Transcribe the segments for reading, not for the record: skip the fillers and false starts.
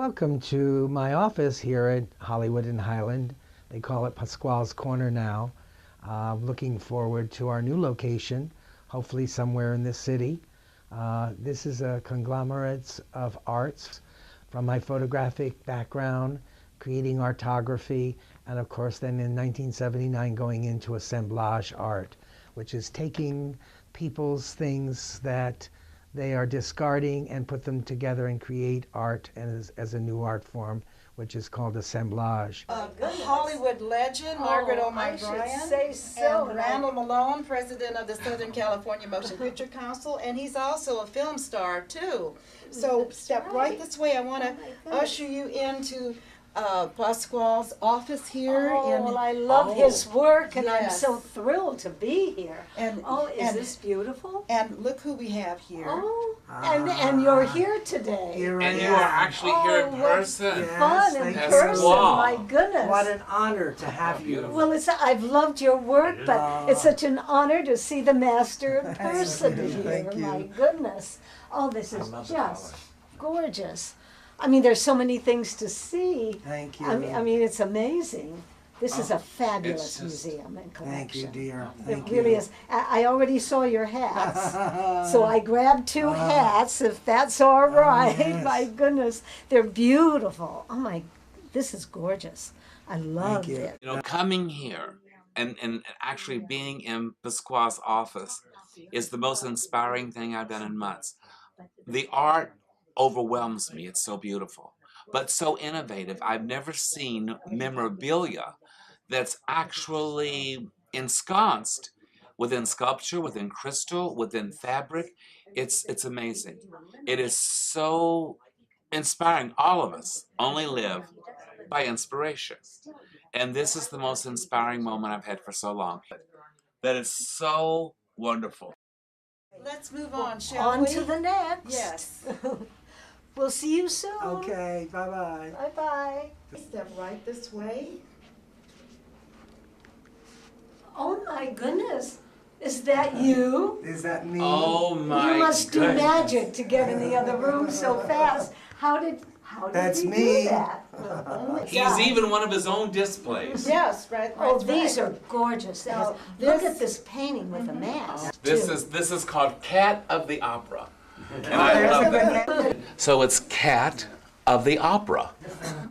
Welcome to my office here at Hollywood and Highland. They call it Pasqual's Corner now. Looking forward to our new location, hopefully somewhere in this city. This is a conglomerate of arts from my photographic background, creating artography, and of course then in 1979 going into assemblage art, which is taking people's things that they are discarding and put them together and create art as a new art form, which is called assemblage. Hollywood legend, Margaret O'Brien, say so, and Randall Malone, president of the Southern California Motion Picture Council, and he's also a film star too. So step right this way. I want to usher you into Pasqual's office here. Well, I love his work, and I'm Yes. so thrilled to be here. And Is this beautiful? And look who we have here. And you're here today. And you are actually here in person. Fun in Yes. person, Wow. my goodness. What an honor to have you. Well, I've loved your work, but it's such an honor to see the master in person here. Thank you. My goodness. Oh, this is just gorgeous. I mean, there's so many things to see. Thank you. I mean, it's amazing. This is a It's fabulous just- museum and collection. Thank you, dear. It Thank really you. is. I already saw your hats, so I grabbed two hats, if that's all right. yes. My goodness, they're beautiful. Oh my, this is gorgeous. I love you. it. You know, coming here and actually being in Pasqual's office is the most inspiring thing I've done in months. The art overwhelms me. It's so beautiful, but so innovative. I've never seen memorabilia that's actually ensconced within sculpture, within crystal, within fabric. It's amazing. It is so inspiring. All of us only live by inspiration. And this is the most inspiring moment I've had for so long. That is so wonderful. Let's move on, shall we? On to the next. Yes. We'll see you soon. Okay, bye-bye. Bye-bye. Step right this way. Oh my goodness. Is that you? Is that me? Oh my You must do goodness. magic to get in the other room so fast. How did That's you me. do that? Oh my He's God. even one of his own displays. Yes, right. Oh, right, these right. are gorgeous. Now, Look this- at this painting with a mask. This too. is called Cat of the Opera. And I love that. So it's Cat of the Opera.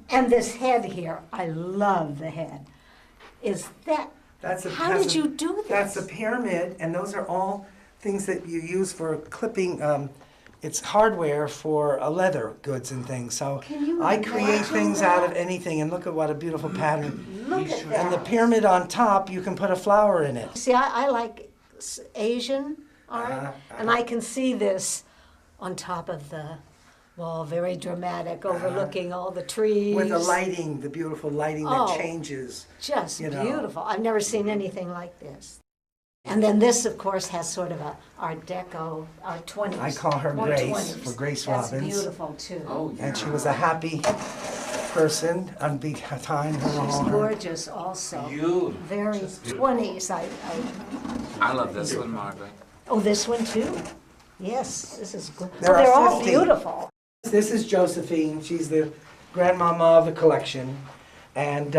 And this head here, I love the head. Is that? How did you do this? That's a pyramid, and those are all things that you use for clipping. It's hardware for leather goods and things. So Can you I create imagine things that? out of anything, and look at what a beautiful pattern. Look at And the that. pyramid on top, you can put a flower in it. See, I like Asian art, and I can see this on top of the wall, very dramatic, overlooking all the trees. With the lighting, the beautiful lighting Oh. that changes. Just you know. beautiful. I've never seen anything like this. And then this, of course, has sort of a Art Deco, Art 20s. I call her more Grace, 20s. for Grace That's Robbins. beautiful, too. Oh, And she was a happy person, unbeat time. She's gorgeous also. Beautiful. Very 20s. I love this one, Margaret. Oh, this one, too? Yes, this is good. There They're are all 50. beautiful. This is Josephine. She's the grandmama of the collection. And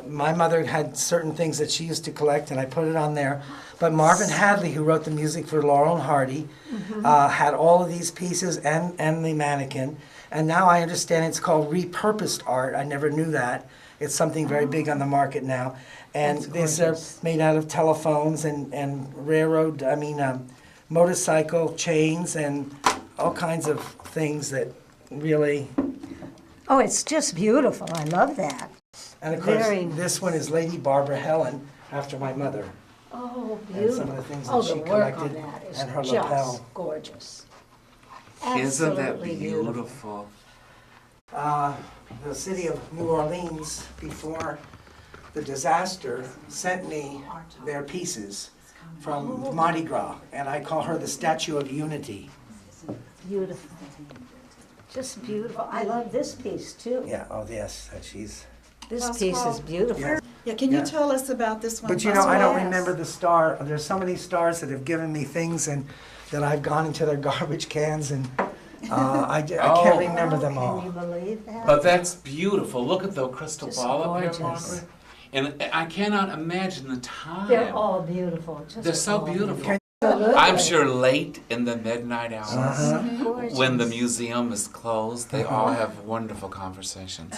my mother had certain things that she used to collect, and I put it on there. But Marvin Hadley, who wrote the music for Laurel and Hardy, had all of these pieces and the mannequin. And now I understand it's called repurposed art. I never knew that. It's something very big on the market now. And these are made out of telephones and motorcycle chains and all kinds of things that really... Oh, it's just beautiful. I love that. And of course, Very this one is Lady Barbara Helen, after my mother. Oh, And beautiful. some of the things that Oh, she the work on collected, that is and her just lapel. gorgeous. Isn't that Absolutely beautiful? The city of New Orleans, before the disaster, sent me their pieces from Mardi Gras, and I call her the Statue of Unity. Beautiful. Just beautiful. I love this piece too. Yeah, oh yes, she's... This Pasqual. piece is beautiful. Yeah. Yeah, can you Yeah. tell us about this one? But you know, I don't Yes. remember the star. There's so many stars that have given me things, and that I've gone into their garbage cans and I can't remember them Can you all. believe that? But that's beautiful. Look at the crystal Just ball up here, gorgeous. Margaret. And I cannot imagine the time. They're all beautiful. Just They're so all beautiful. beautiful. I'm sure late in the midnight hours, Gorgeous. when the museum is closed, they all have wonderful conversations.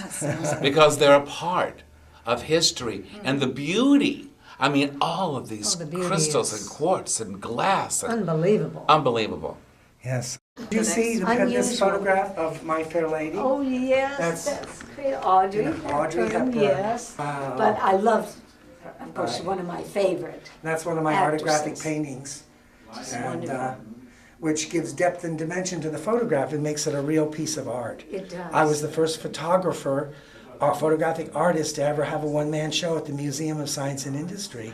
Because they're a part of history and the beauty. I mean, all of these the beauty crystals is and quartz and glass. And Unbelievable. unbelievable. Yes. Do you see this Unusual. photograph of My Fair Lady? Oh, yes, That's- that's great. Audrey Audrey Hepburn, Hepburn. yes. Wow. But I loved, of course, Right. one of my favorite. That's one of my Actresses. autographic paintings, and which gives depth and dimension to the photograph and makes it a real piece of art. It does. I was the first photographer, or photographic artist to ever have a one-man show at the Museum of Science and Industry,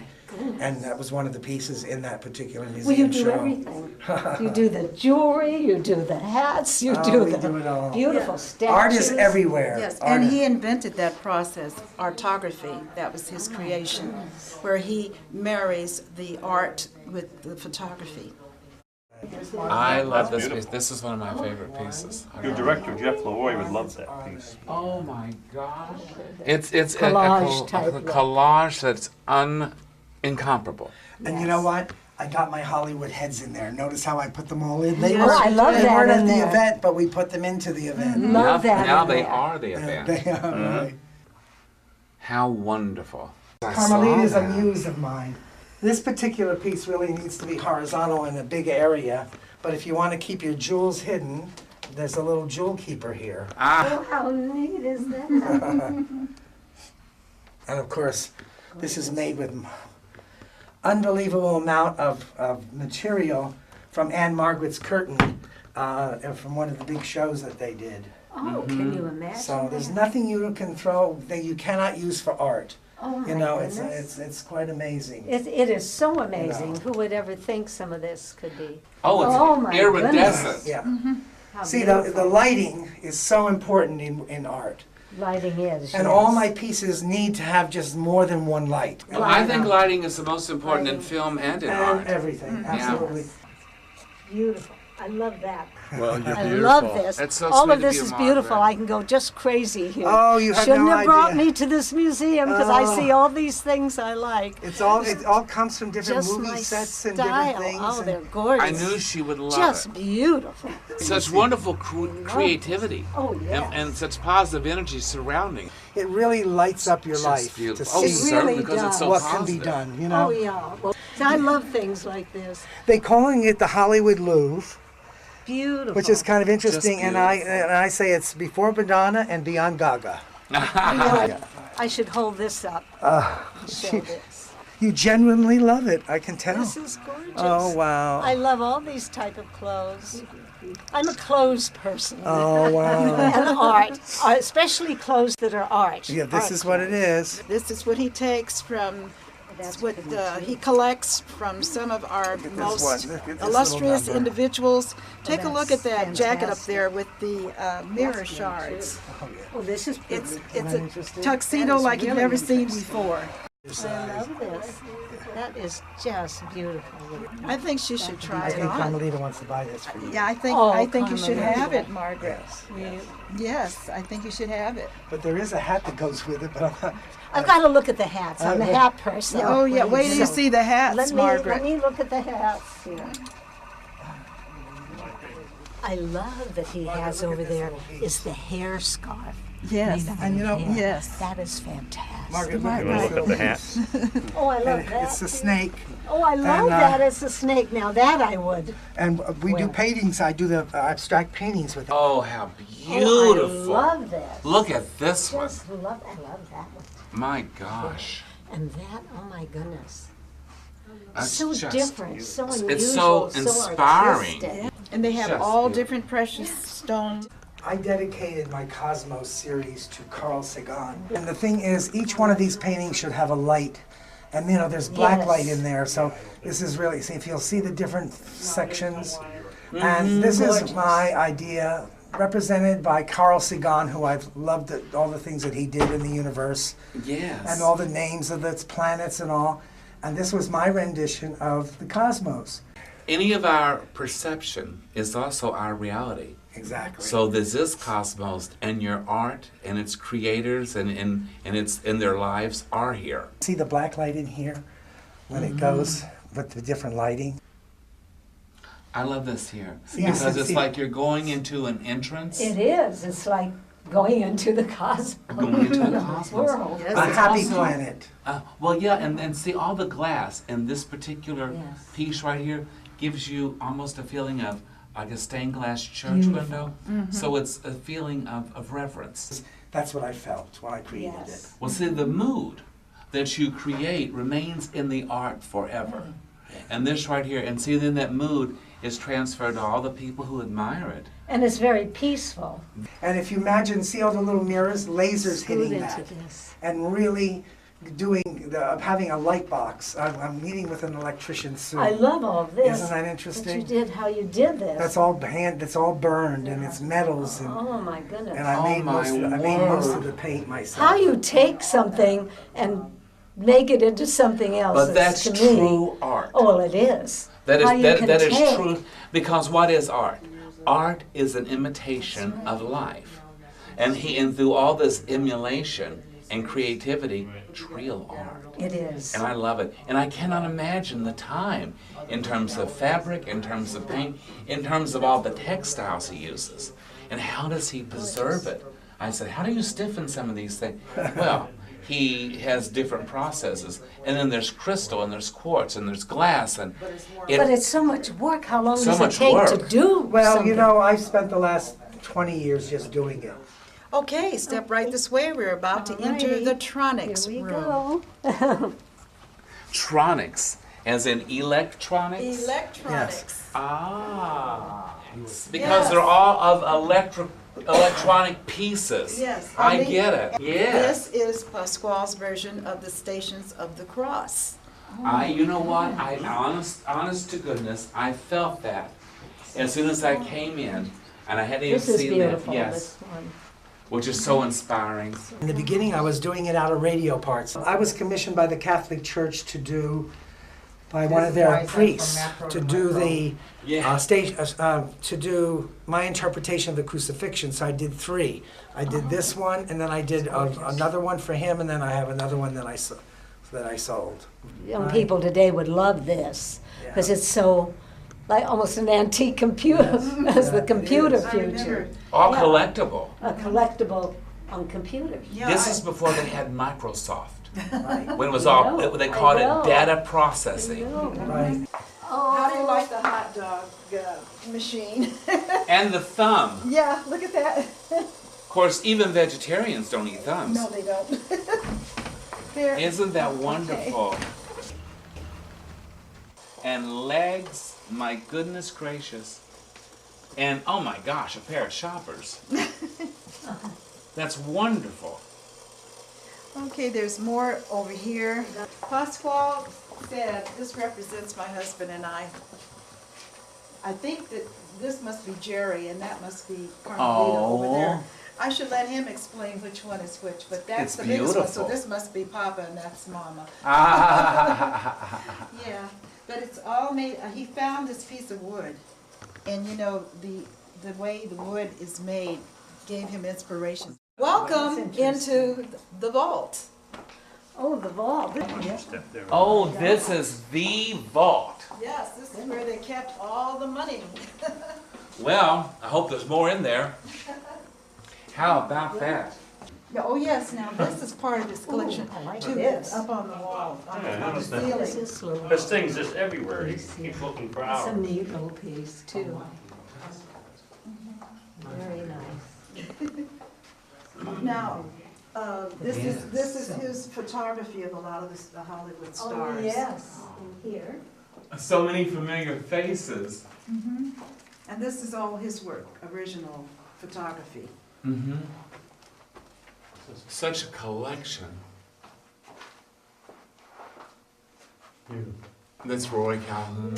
and that was one of the pieces in that particular Well, museum you do show. everything. You do the jewelry, you do the hats, you Oh, do we the do it all. beautiful statues. Art is everywhere. Yes, Art and is- he invented that process, artography. That was his creation, where he marries the art with the photography. I love this piece. This is one of my favorite pieces. I Your really- director, Jeff Leroy, would love that piece. Oh my gosh. It's Collage type a look. collage that's incomparable. And you know what? I got my Hollywood heads in there. Notice how I put them all in? They Yes, I love they that weren't in at the there. event, but we put them into the event. Love that Now in they there. are the event. They are, right. How wonderful. I Carmelite saw is a that. muse of mine. This particular piece really needs to be horizontal in a big area, but if you want to keep your jewels hidden, there's a little jewel keeper here. Oh, how neat is that? And of course, this is made with unbelievable amount of material from Anne Margaret's curtain from one of the big shows that they did. Oh, can you imagine? So there's that? nothing you can throw that you cannot use for art. Oh, my You know, goodness. it's quite amazing. It is so amazing. Who would ever think some of this could be? Oh, it's Oh, my iridescent. Yeah. How See, the beautiful lighting is so important in art. lighting is. And yes. all my pieces need to have just more than one light. Well, I think lighting is the most important in film and in And art. everything, absolutely. Beautiful. I love that. Well, you're I beautiful. love this. It's so All sweet of this of you, is beautiful. Margaret. I can go just crazy here. Oh, you have Shouldn't no have brought idea. me to this museum because I see all these things I like. It all comes from different Just movie my sets and style. different things. Oh, and they're gorgeous. I knew she would love just it. beautiful. Such wonderful creativity. Oh, yes. And such positive energy surrounding. it really lights up your Just life beautiful. to Oh, see It certainly, really because it's so what positive. can be done, you know. Oh, yeah. Well, see, I love things like this. They calling it the Hollywood Louvre, Beautiful. which is kind of interesting, and beautiful. I say it's before Madonna and beyond Gaga. I should hold this up. and show this. You genuinely love it, I can tell. This is gorgeous. Oh wow. I love all these type of clothes. I'm a clothes person. Oh wow. And art, especially clothes that are art. Yeah, this Art is what it is. This is what he takes from, what he collects from some of our most one. Look at this illustrious little number. individuals. Take a look at that's that jacket up fantastic. there with the mirror shards. Oh, this is It's interesting? a tuxedo like you've never seen before. I love this. That is just beautiful. I think she should try I it think on. Carmelita wants to buy this for you. Yeah, I Oh, think you should Carmelita. have it, Margaret. Yes. Yes, I think you should have it. But there is a hat that goes with it, but I'm not. I've got to look at the hats. I'm a hat person. Oh yeah, wait till you So, see the hats, Let Margaret. me look at the hats here. I love that he has look at over this there little piece. is the hair scarf. Yes, made out and of you know, hair. yes. That is fantastic. Margaret, Right, look at right. this Look at little the piece. hat. Oh, I love And that. it's a snake, Oh, I love And, that. It's a snake. Now that I would. and we do Well. paintings. I do the abstract paintings with it. Oh, how Oh, beautiful. I love that. Look at this one. Just love. I love that one. My gosh. And that. Oh my goodness. That's So just different. So unusual. It's so inspiring. artistic. And they have Just all beautiful. different precious stones. I dedicated my Cosmos series to Carl Sagan. And the thing is, each one of these paintings should have a light. And you know, there's black Yes. light in there, so this is really, see if you'll see the different sections. And this is my idea, represented by Carl Sagan, who I've loved all the things that he did in the universe, Yes. and all the names of its planets and all. And this was my rendition of the cosmos. Any of our perception is also our reality. Exactly. So this is cosmos, and your art and its creators and its in their lives are here. See the black light in here when it goes with the different lighting? I love this here Yes, because it's see- like you're going into an entrance, It is. It's like going into the cosmos. going into the cosmos. World. Yes, A it's happy also- planet. Well, yeah, and see all the glass in this particular Yes. piece right here gives you almost a feeling of like a stained glass church window. So it's a feeling of reverence. That's what I felt when I created Yes. Well, see, the mood that you create remains in the art forever. And this right here, and see, then that mood is transferred to all the people who admire it. And it's very peaceful. it. And if you imagine, see all the little mirrors, lasers Scoot hitting into that. this. And really having a light box. I'm meeting with an electrician soon. I love all this. Isn't that That interesting? you did how you did this. That's all burned and it's metals Oh my goodness. and I Oh made my most word. of the paint myself. How you take something and make it into something else. But is, that's to me, true art. Oh, well, it is. That How is you that, can that is take- true, because what is art? Art is an imitation of life, and through all this emulation and creativity, it's real art, It is. and I love it. And I cannot imagine the time in terms of fabric, in terms of paint, in terms of all the textiles he uses, and how does he preserve it? I said, how do you stiffen some of these things? Well, he has different processes, and then there's crystal, and there's quartz, and there's glass, and But it's so much work. How long So does it much take to work. do Well, something? you know, I've spent the last 20 years just doing it. Okay, step right this way. We're about to enter Alrighty. the Tronics Here we room. go. tronics, as in electronics. Electronics. Ah, because Yes. they're all of electronic pieces. Yes, I honey, get it. Yes. This is Pasquale's version of the Stations of the Cross. You know what? Honest to goodness, I felt that as soon as I came in, and I hadn't even This is seen beautiful, that. Yes, this one. which is so inspiring. In the beginning, I was doing it out of radio parts. I was commissioned by the Catholic Church to do, by one of their priests, to do the Yeah. to do my interpretation of the crucifixion. So I did 3. I did this one, and then I did another one for him, and then I have another one that I sold. Young Right. people today would love this because Yeah. it's so like almost an antique computer as the Yeah, it computer is. I future. remember. All Yeah. collectible. A collectible on computers. Yeah, This I- is before they had Microsoft. Right. When it was I all, know, they I called know. it data processing. Right. How do you like the hot dog machine? And the thumb. Yeah, look at that. Of course, even vegetarians don't eat thumbs. No, they don't. There. Isn't that wonderful? And legs, my goodness gracious. And oh my gosh, a pair of shoppers. That's wonderful. Okay, there's more over here. Pasquale said, this represents my husband and I. I think that this must be Jerry and that must be Carmelita over there. I should let him explain which one is which, but that's It's the biggest one, so beautiful. this must be Papa and that's Mama. Ah. Yeah, but it's all made, he found this piece of wood, and you know, the way the wood is made gave him inspiration. Welcome into the vault. Oh, the vault. Step there. Oh, this is the vault. Yes, this is where they kept all the money. Well, I hope there's more in there. How about that? Yeah, oh yes, now this is part of his collection I like too, this. up on the wall, on Yeah, I the noticed that. This ceiling. is little. There's things just everywhere. You can keep looking for It's a hours. neat little piece too. Very nice. Now, this is his photography of a lot of the Hollywood stars. Oh, yes, here. So many familiar faces. And this is all his work, original photography. Mm-hmm. Such a collection. That's Roy Calhoun.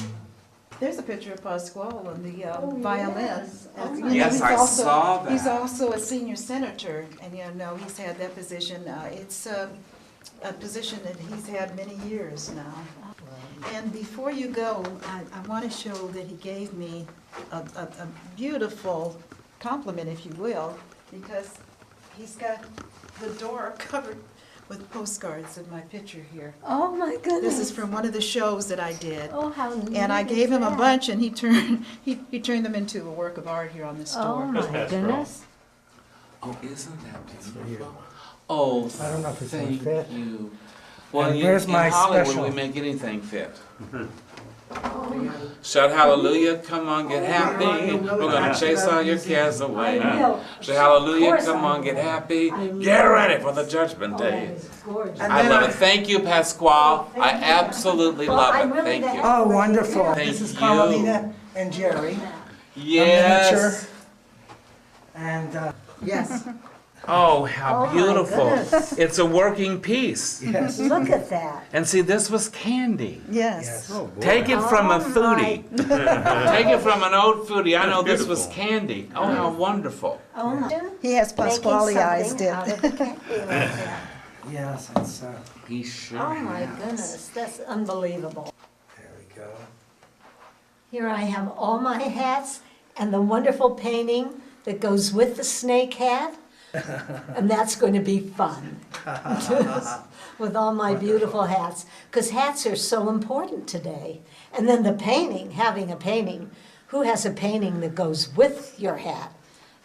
There's a picture of Pasquale on the violin. yes. And, Oh, you know, Yes, he's I also- saw that. He's also a senior senator, and you know, he's had that position. It's a position that he's had many years now. And before you go, I want to show that he gave me a beautiful compliment, if you will, because he's got the door covered with postcards of my picture here. Oh, my goodness. This is from one of the shows that I did. Oh, how neat And I is gave him a that? bunch, and he turned them into a work of art here on the Oh, store. my Pasqual. goodness. Oh, isn't that beautiful? Oh, I don't know if it's gonna thank fit. you. Well, And you, where's in my Hollywood, special? we make anything fit. Shout hallelujah, come on, get happy. We're gonna chase all your cares away. I will. Shout hallelujah, course come I on, get will. happy. I Get will. ready for the judgment Oh, that day. is gorgeous. And I then love I- it. Thank you, Pasqual. Thank I you. absolutely Well, love I'm it. really Thank the you. happy Oh, lady wonderful. here. Thank This is you. Carmelina and Jerry. Yes. And Yes. Oh, how Oh, my beautiful. goodness. It's a working piece. yes. Look at that. And see, this was candy. Yes. Yes. Take it from a Oh, foodie. Take it from an old foodie. I know That's this was beautiful. candy. Oh, how wonderful. Oh, my. He has Making Pasquale-ized something it. out of the candy like that. Yes, it's, He sure Oh, my has. goodness. That's unbelievable. there we go. Here I have all my hats and the wonderful painting that goes with the snake hat. And that's going to be fun with all my beautiful hats, because hats are so important today. And then the painting, having a painting, who has a painting that goes with your hat?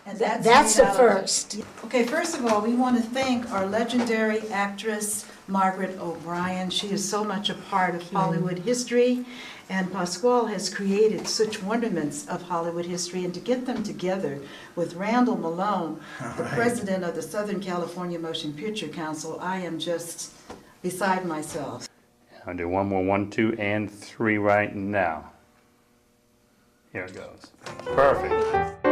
And That's made the out of- first. Okay, first of all, we want to thank our legendary actress, Margaret O'Brien. She is so much a part of Hollywood history, and Pasquale has created such wonderments of Hollywood history, and to get them together with Randall Malone, the Right. president of the Southern California Motion Picture Council, I am just beside myself. I'll do one more, 1, 2, and 3 right now. Here it goes. Perfect.